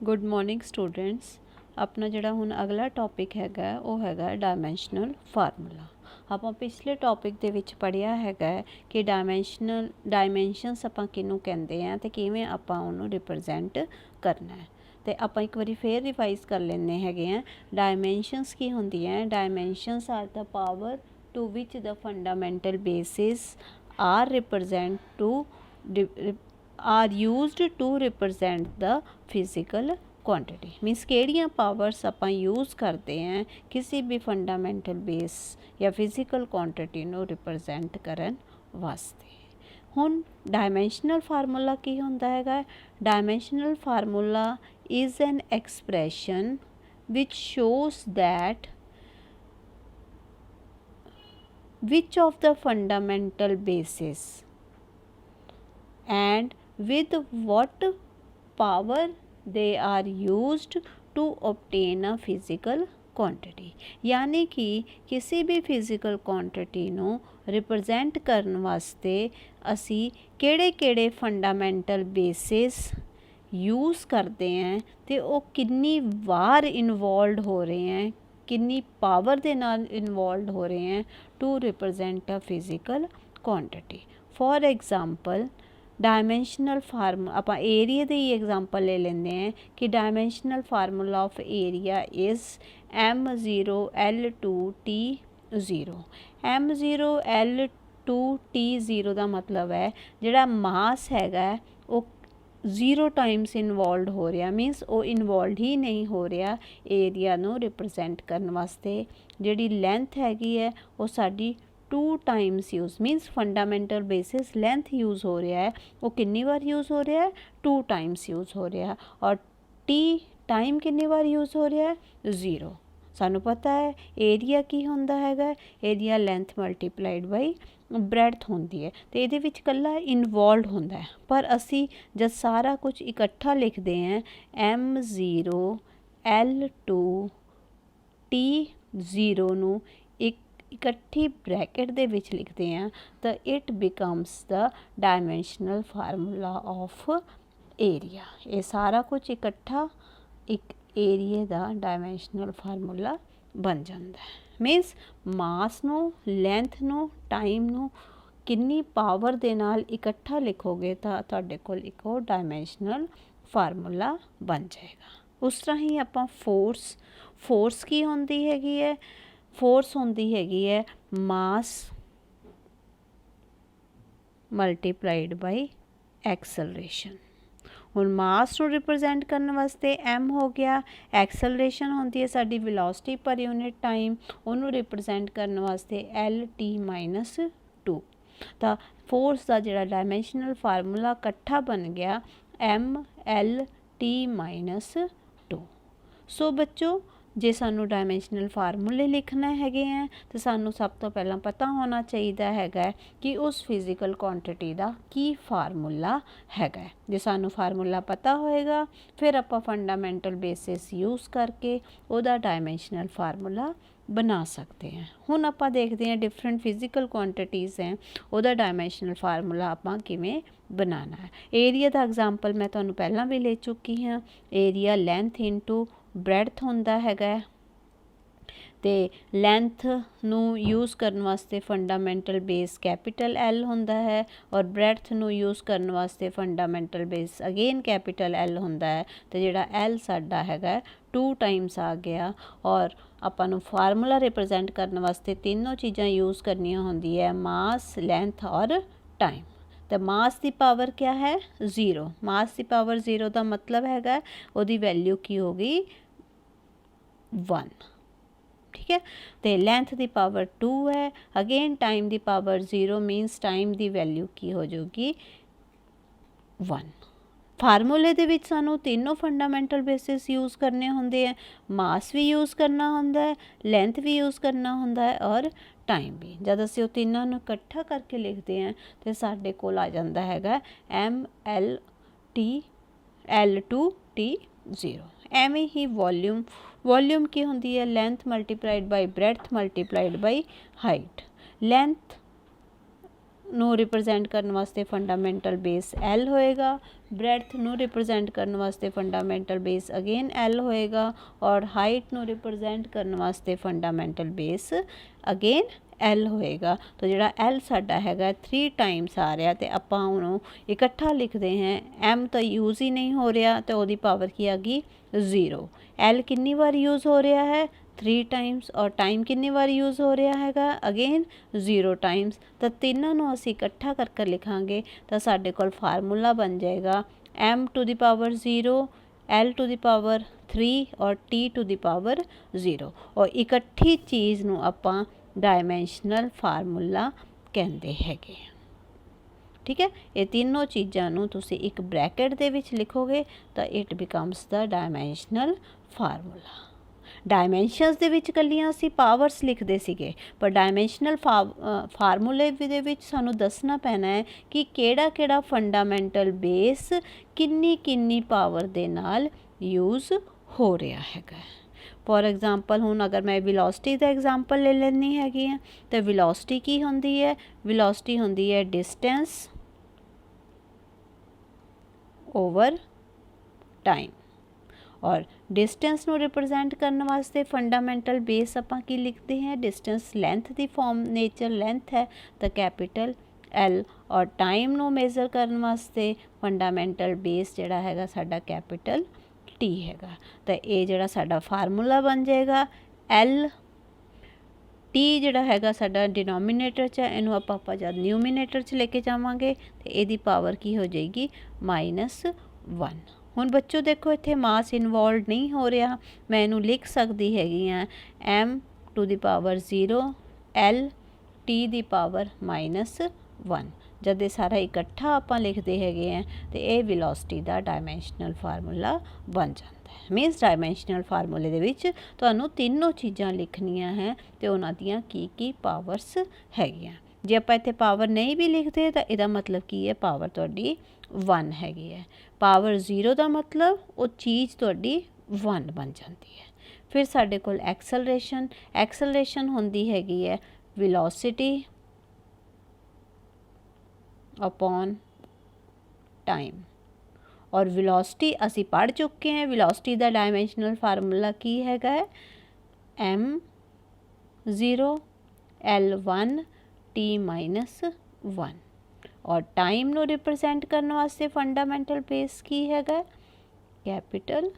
Good morning students. अपना जिहड़ा हुण अगला टॉपिक हैगा वो हैगा डायमेंशनल फार्मूला। ਆਪਾਂ पिछले टॉपिक ਦੇ ਵਿੱਚ ਪੜ੍ਹਿਆ ਹੈਗਾ ਕਿ ਡਾਇਮੈਂਸ਼ਨਸ ਆਪਾਂ ਕਿਹਨੂੰ ਕਹਿੰਦੇ ਆ ਤੇ ਕਿਵੇਂ ਆਪਾਂ ਉਹਨੂੰ ਰਿਪਰੈਜ਼ੈਂਟ ਕਰਨਾ ਹੈ। ਤੇ ਆਪਾਂ ਇੱਕ ਵਾਰੀ ਫੇਰ ਰਿਵਾਈਜ਼ ਕਰ ਲੈਂਦੇ ਹੈਗੇ ਆ। ਡਾਇਮੈਂਸ਼ਨਸ ਕੀ ਹੁੰਦੀਆਂ? Dimensions are the power to which the fundamental bases are represent to are used to represent the physical quantity। Means ਕਿਹੜੀਆਂ ਪਾਵਰਸ ਆਪਾਂ यूज़ करते हैं किसी भी फंडामेंटल बेस या फिजिकल क्वांटिटी ਨੂੰ रिप्रजेंट ਕਰਨ ਵਾਸਤੇ। ਹੁਣ डायमेंशनल फार्मूला ਕੀ ਹੁੰਦਾ ਹੈਗਾ? Dimensional formula is an expression which shows that which of the fundamental basis and with what power they are used to obtain a physical quantity। यानी कि किसी भी फिजिकल क्वांटिटी ਨੂੰ रिप्रजेंट ਕਰਨ ਵਾਸਤੇ ਅਸੀਂ ਕਿਹੜੇ फंडामेंटल बेसिस यूज़ करते हैं ਤੇ ਉਹ ਕਿੰਨੀ ਵਾਰ ਇਨਵੋਲਵਡ ਹੋ ਰਹੇ हैं, ਕਿੰਨੀ ਪਾਵਰ ਦੇ ਨਾਲ ਇਨਵੋਲਵਡ ਹੋ ਰਹੇ हैं to represent a physical quantity. For example dimensional formula आप एरिया के ही एग्जाम्पल ले लेंगे हैं कि dimensional formula of area is M0L2T0। M0L2T0 का मतलब है जिहड़ा मास हैगा वो 0 टाइम्स इनवॉल्व हो रहा, मीनस वो इनवॉल्व ही नहीं हो रहा एरिया नू रिप्रजेंट करने वास्ते। जिहड़ी लेंथ हैगी है वो साडी 2 times use, मीनस fundamental basis length use हो रहा है वो कितनी बार यूज़ हो रहा है? 2 टाइम्स यूज़ हो रहा है। और टी टाइम कितनी बार यूज़ हो रहा है? 0। सानू पता है एरिया की होंदा हैगा, एरिया लेंथ मल्टीप्लाइड बाई ब्रैड्थ होंदी है तो ये विच कल्ला इनवॉल्व होंदा है। पर असी जब सारा कुछ इकट्ठा लिखते हैं M0L2T0 नू एक इकट्ठी ब्रैकेट दे विच लिखते हैं तो it becomes the dimensional formula of area. ये सारा कुछ इकट्ठा एक एरिए का डायमेंशनल फार्मूला बन जाता है। मीनस मास नू, लेंथ नू, टाइम नू किन्नी पावर दे नाल इकट्ठा लिखोगे तो तुहाडे कोल एक डायमेंशनल फार्मूला बन जाएगा। उस तरह ही आपां फोर्स की होंदी हैगी है? फोर्स होंदी हैगी है मास मल्टीप्लाइड बाई एक्सलरेशन। हुण मास नू रिप्रजेंट करने वास्ते M हो गया, एक्सलरेशन होंदी है साडी वेलोसिटी पर यूनिट टाइम, उन्होंने रिप्रजेंट करने वास्ते LT-2। तो फोर्स का जिहड़ा डायमेंशनल फार्मूला इकट्ठा बन गया MLT-2। सो बच्चों जे सानू डायमेंशनल फार्मूले लिखना हैगे हैं तो सानू सब तो पहला पता होना चाहिए हैगा कि उस फिजिकल क्वांटिटी का की फार्मूला हैगा। जे सानू फार्मूला पता होएगा फिर आप फंडामेंटल बेसिस यूज़ करके उहदा डायमेंशनल फार्मूला बना सकते हैं। हुण आप देखते हैं डिफरेंट फिजिकल क्वांटिटीज़ हैं उहदा डायमेंशनल फार्मूला आपां किवें बनाना है। एरिया का एग्जाम्पल मैं तुहानू पहला भी ले चुकी हाँ। एरिया लेंथ इंटू ब्रैड्थ होंदा हैगा ते लेंथ नू यूज़ करने वास्ते फंडामेंटल बेस कैपिटल L होंदा है और ब्रैड्थ नू यूज़ करने वास्ते fundamental base again capital L होंदा है। तो जिहड़ा L साडा हैगा 2 टाइम्स आ गया। और आपां नू फार्मूला रिप्रजेंट करने वास्ते तीनों चीज़ां यूज़ करनियां होंदी है, मास, लेंथ और टाइम। तो मास की पावर क्या है? 0। मास की पावर 0 का मतलब हैगा उहदी वैल्यू की होगी 1। ठीक है। तो लेंथ की पावर 2 है, अगेन टाइम की पावर 0 मीनस टाइम की वैल्यू की हो जाएगी 1। फार्मूले दे विच सानू तीनों फंडामेंटल बेसिस यूज़ करने होंदे हैं, मास भी यूज़ करना होंदा है, लेंथ भी यूज़ करना होंदा है और टाइम भी। जब असीं तीनों नूं इकट्ठा करके लिखते हैं तो साडे कोल आ जांदा हैगा MLT-L2T0। एवें ही वॉल्यूम की होंदी है? Length multiplied by breadth multiplied by height. Length ਨੂੰ ਰਿਪਰੈਜ਼ੈਂਟ ਕਰਨ ਵਾਸਤੇ ਫੰਡਾਮੈਂਟਲ ਬੇਸ L ਹੋਏਗਾ, ਬ੍ਰੈਡਥ ਨੂੰ ਰਿਪਰੈਜ਼ੈਂਟ ਕਰਨ ਵਾਸਤੇ ਫੰਡਾਮੈਂਟਲ ਬੇਸ ਅਗੇਨ L ਹੋਏਗਾ, ਔਰ ਹਾਈਟ ਨੂੰ ਰਿਪਰੈਜ਼ੈਂਟ ਕਰਨ ਵਾਸਤੇ ਫੰਡਾਮੈਂਟਲ ਬੇਸ ਅਗੇਨ L ਹੋਏਗਾ। ਤਾਂ ਜਿਹੜਾ L ਸਾਡਾ ਹੈਗਾ 3 ਟਾਈਮਸ ਆ ਰਿਹਾ, ਅਤੇ ਆਪਾਂ ਉਹਨੂੰ ਇਕੱਠਾ ਲਿਖਦੇ ਹਾਂ। M ਤਾਂ ਯੂਜ਼ ਹੀ ਨਹੀਂ ਹੋ ਰਿਹਾ, ਤਾਂ ਉਹਦੀ ਪਾਵਰ ਕੀ ਆ ਗਈ 0। L ਕਿੰਨੀ ਵਾਰ ਯੂਜ਼ ਹੋ ਰਿਹਾ ਹੈ 3 ਟਾਈਮਸ, ਔਰ ਟਾਈਮ ਕਿੰਨੀ ਵਾਰ ਯੂਜ਼ ਹੋ ਰਿਹਾ ਹੈਗਾ ਅਗੇਨ 0 ਟਾਈਮਸ। ਤਾਂ ਤਿੰਨਾਂ ਨੂੰ ਅਸੀਂ ਇਕੱਠਾ ਕਰਕੇ ਲਿਖਾਂਗੇ ਤਾਂ ਸਾਡੇ ਕੋਲ ਫਾਰਮੂਲਾ ਬਣ ਜਾਏਗਾ m to the power 0, L to the power 3 ਔਰ T ਟੂ ਦੀ ਪਾਵਰ 0। ਔਰ ਇਕੱਠੀ ਚੀਜ਼ ਨੂੰ ਆਪਾਂ ਡਾਇਮੈਂਸ਼ਨਲ ਫਾਰਮੂਲਾ ਕਹਿੰਦੇ ਹੈਗੇ। ਠੀਕ ਹੈ, ਇਹ ਤਿੰਨੋਂ ਚੀਜ਼ਾਂ ਨੂੰ ਤੁਸੀਂ ਇੱਕ ਬ੍ਰੈਕਟ ਦੇ ਵਿੱਚ ਲਿਖੋਗੇ ਤਾਂ it becomes the dimensional formula. ਡਾਇਮੈਂਸ਼ਨਸ ਦੇ ਵਿੱਚ ਇਕੱਲੀਆਂ ਅਸੀਂ ਪਾਵਰਸ ਲਿਖਦੇ ਸੀਗੇ, ਪਰ ਡਾਇਮੈਂਸ਼ਨਲ ਫਾਰਮੂਲੇ ਦੇ ਵਿੱਚ ਸਾਨੂੰ ਦੱਸਣਾ ਪੈਣਾ ਹੈ ਕਿ ਕਿਹੜਾ ਕਿਹੜਾ ਫੰਡਾਮੈਂਟਲ ਬੇਸ ਕਿੰਨੀ ਕਿੰਨੀ ਪਾਵਰ ਦੇ ਨਾਲ ਯੂਜ਼ ਹੋ ਰਿਹਾ ਹੈਗਾ। ਫੋਰ ਐਗਜ਼ਾਮਪਲ ਹੁਣ ਅਗਰ ਮੈਂ ਵੈਲੋਸਿਟੀ ਦਾ ਐਗਜ਼ਾਮਪਲ ਲੈ ਲੈਂਦੀ ਹੈਗੀ ਹਾਂ, ਤਾਂ ਵੈਲੋਸਿਟੀ ਕੀ ਹੁੰਦੀ ਹੈ, ਵੈਲੋਸਿਟੀ ਹੁੰਦੀ ਹੈ ਡਿਸਟੈਂਸ ਓਵਰ ਟਾਈਮ। ਔਰ ਡਿਸਟੈਂਸ ਨੂੰ ਰਿਪਰੈਜ਼ੈਂਟ ਕਰਨ ਵਾਸਤੇ ਫੰਡਾਮੈਂਟਲ ਬੇਸ ਆਪਾਂ ਕੀ ਲਿਖਦੇ ਹਾਂ, ਡਿਸਟੈਂਸ ਲੈਂਥ ਦੀ ਫਾਰਮ ਨੇਚਰ ਲੈਂਥ ਹੈ ਤਾਂ ਕੈਪੀਟਲ L, ਔਰ ਟਾਈਮ ਨੂੰ ਮੇਜ਼ਰ ਕਰਨ ਵਾਸਤੇ ਫੰਡਾਮੈਂਟਲ ਬੇਸ ਜਿਹੜਾ ਹੈਗਾ ਸਾਡਾ ਕੈਪੀਟਲ T ਹੈਗਾ। ਤਾਂ ਇਹ ਜਿਹੜਾ ਸਾਡਾ ਫਾਰਮੂਲਾ ਬਣ ਜਾਏਗਾ L T ਜਿਹੜਾ ਹੈਗਾ ਸਾਡਾ ਡਿਨੋਮੀਨੇਟਰ 'ਚ ਹੈ, ਇਹਨੂੰ ਆਪਾਂ ਜਦ ਨਿਊਮੀਨੇਟਰ 'ਚ ਲੈ ਕੇ ਜਾਵਾਂਗੇ ਤੇ ਇਹਦੀ ਪਾਵਰ ਕੀ ਹੋ ਜਾਏਗੀ -1। ਹੁਣ ਬੱਚੋ ਦੇਖੋ ਇੱਥੇ ਮਾਸ ਇਨਵੋਲਵ ਨਹੀਂ ਹੋ ਰਿਹਾ, ਮੈਂ ਇਹਨੂੰ ਲਿਖ ਸਕਦੀ ਹੈਗੀ ਹਾਂ m to the power 0 L T the power -1। ਜਦ ਇਹ ਸਾਰਾ ਇਕੱਠਾ ਆਪਾਂ ਲਿਖਦੇ ਹੈਗੇ ਆ ਤੇ ਇਹ ਵੈਲੋਸਿਟੀ ਦਾ ਡਾਇਮੈਂਸ਼ਨਲ ਫਾਰਮੂਲਾ ਬਣ ਜਾਂਦਾ ਹੈ। ਮੀਨਸ ਡਾਇਮੈਂਸ਼ਨਲ ਫਾਰਮੂਲੇ ਦੇ ਵਿੱਚ ਤੁਹਾਨੂੰ ਤਿੰਨੋਂ ਚੀਜ਼ਾਂ ਲਿਖਣੀਆਂ ਹੈ ਤੇ ਉਹਨਾਂ ਦੀਆਂ ਕੀ ਕੀ ਪਾਵਰਸ ਹੈਗੀਆਂ। ਜੇ ਆਪਾਂ ਇੱਥੇ ਪਾਵਰ ਨਹੀਂ ਵੀ ਲਿਖਦੇ ਤਾਂ ਇਹਦਾ ਮਤਲਬ ਕੀ ਹੈ, ਪਾਵਰ ਤੁਹਾਡੀ 1 ਹੈਗੀ ਹੈ। ਪਾਵਰ 0 ਦਾ ਮਤਲਬ ਉਹ ਚੀਜ਼ ਤੁਹਾਡੀ 1 ਬਣ ਜਾਂਦੀ ਹੈ। ਫਿਰ ਸਾਡੇ ਕੋਲ ਐਕਸਲਰੇਸ਼ਨ ਹੁੰਦੀ ਹੈਗੀ ਹੈ ਵੈਲੋਸਿਟੀ अपॉन टाइम। और वेलोसिटी असी पढ़ चुके हैं, वेलोसिटी का डायमेंशनल फार्मूला की हैगा है m0 L1 T -1। और टाइम नू रिप्रजेंट करने वास्ते फंडामेंटल बेस की हैगा कैपिटल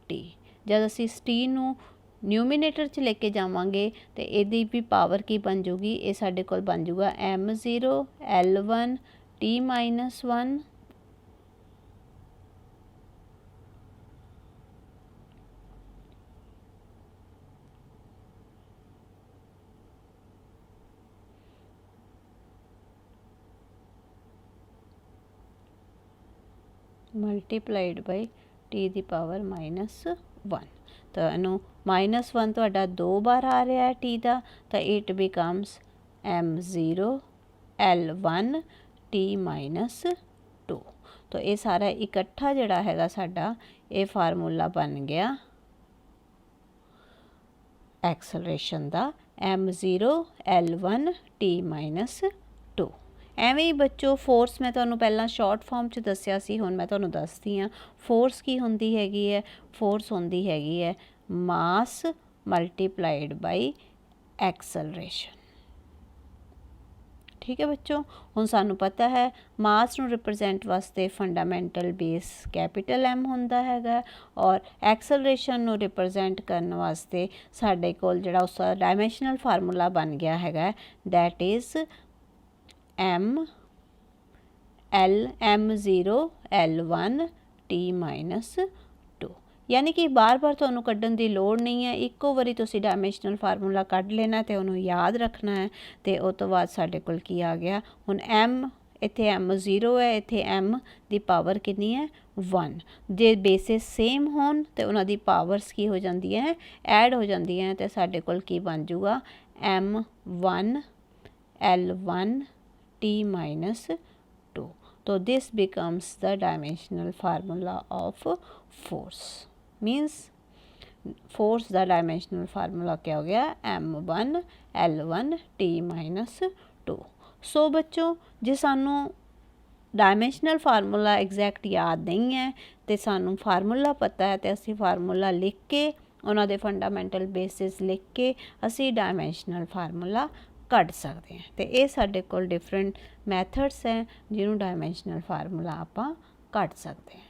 T। जब असी इस T नू न्यूमीनेटर च लेके जावांगे तो यदी भी पावर की बन जूगी, ये साडे कोल बन जूगा m0 L1 T -1 multiplied by T the power -1। तो इनू -1 तुहाडा 2 बार आ रहा है T का, तो it becomes m0 L1 T -2। तो ये सारा इकट्ठा जिहड़ा हैगा साडा ये फार्मूला बन गया एक्सलरेशन का m0 L1 T -2। ਐਵੇਂ ਹੀ ਬੱਚੋ ਫੋਰਸ ਮੈਂ ਤੁਹਾਨੂੰ ਪਹਿਲਾਂ ਸ਼ਾਰਟ ਫਾਰਮ 'ਚ ਦੱਸਿਆ ਸੀ, ਹੁਣ ਮੈਂ ਤੁਹਾਨੂੰ ਦੱਸਦੀ ਹਾਂ ਫੋਰਸ ਕੀ ਹੁੰਦੀ ਹੈਗੀ ਹੈ। ਫੋਰਸ ਹੁੰਦੀ ਹੈਗੀ ਹੈ ਮਾਸ ਮਲਟੀਪਲਾਈਡ ਬਾਈ ਐਕਸਲਰੇਸ਼ਨ। ठीक है बच्चों, हुण सानू पता है मास नू रिप्रजेंट वास्ते फंडामेंटल बेस कैपिटल M हुंदा हैगा, और एक्सलरेशन नू रिप्रजेंट करने वास्ते साडे कोल जिहड़ा उस डायमेंशनल फार्मूला बन गया हैगा that is m0 L1 T -2। यानी कि बार बार तुहानू कड्ढण दी लोड़ नहीं है, इक्को वारी तुसीं डायमेंशनल फार्मूला कढ लेना ते उहनू याद रखना है। तो उस तो बाद साडे कोल की आ गया हुण m, इत्थे m0 है, इत्थे m दी पावर कितनी है 1। जे बेसिस सेम होण ते उन्हां दी पावर्स की हो जांदी है ऐड हो जांदी है, तो साडे कोल की बन जूगा m1 L1 T -2। तो this becomes the dimensional formula of force. Means force का डायमेंशनल फार्मूला क्या हो गया m1 L1 T -2। ਸੋ ਬੱਚੋ ਜੇ ਸਾਨੂੰ ਡਾਇਮੈਂਸ਼ਨਲ ਫਾਰਮੂਲਾ ਐਗਜ਼ੈਕਟ ਯਾਦ ਨਹੀਂ ਹੈ ਤੇ ਸਾਨੂੰ ਫਾਰਮੂਲਾ ਪਤਾ ਹੈ ਤੇ ਅਸੀਂ ਫਾਰਮੂਲਾ ਲਿਖ ਕੇ ਉਹਨਾਂ ਦੇ ਫੰਡਾਮੈਂਟਲ ਬੇਸਿਸ ਲਿਖ ਕੇ ਅਸੀਂ ਡਾਇਮੈਂਸ਼ਨਲ ਫਾਰਮੂਲਾ ਕੱਢ ਸਕਦੇ ਹਾਂ। ਤੇ ਇਹ ਸਾਡੇ ਕੋਲ ਡਿਫਰੈਂਟ ਮੈਥਡਸ ਹੈ ਜਿਹਨੂੰ ਡਾਇਮੈਂਸ਼ਨਲ ਫਾਰਮੂਲਾ ਆਪਾਂ ਕੱਢ ਸਕਦੇ ਹਾਂ।